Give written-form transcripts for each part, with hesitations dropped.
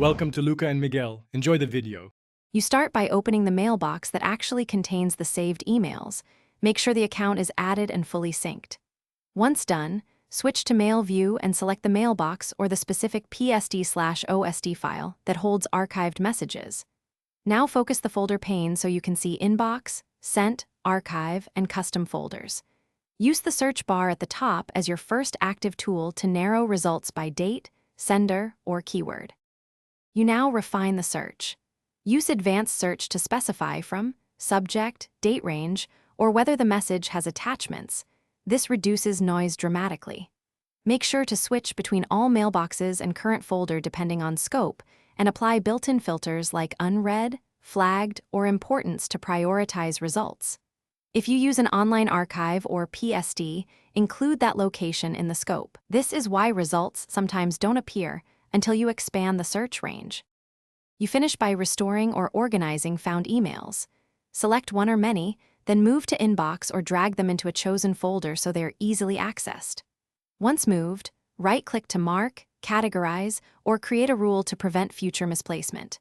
Welcome to Luca and Miguel. Enjoy the video. You start by opening the mailbox that actually contains the saved emails. Make sure the account is added and fully synced. Once done, switch to Mail View and select the mailbox or the specific PSD/OSD file that holds archived messages. Now focus the folder pane so you can see Inbox, Sent, Archive, and Custom folders. Use the search bar at the top as your first active tool to narrow results by date, sender, or keyword. You now refine the search. Use advanced search to specify from subject, date range, or whether the message has attachments. This reduces noise dramatically. Make sure to switch between all mailboxes and current folder depending on scope, and apply built-in filters like unread, flagged, or importance to prioritize results. If you use an online archive or PSD, include that location in the scope. This is why results sometimes don't appear until you expand the search range. You finish by restoring or organizing found emails. Select one or many, then move to Inbox or drag them into a chosen folder so they are easily accessed. Once moved, right-click to mark, categorize, or create a rule to prevent future misplacement.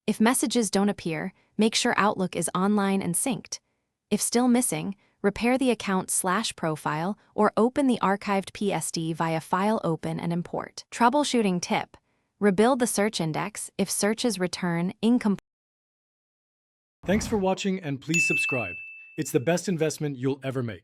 If messages don't appear, make sure Outlook is online and synced. If still missing, repair the account/profile or open the archived PSD via File Open and Import. Troubleshooting tip: rebuild the search index if searches return incomplete. Thanks for watching and please subscribe. It's the best investment you'll ever make.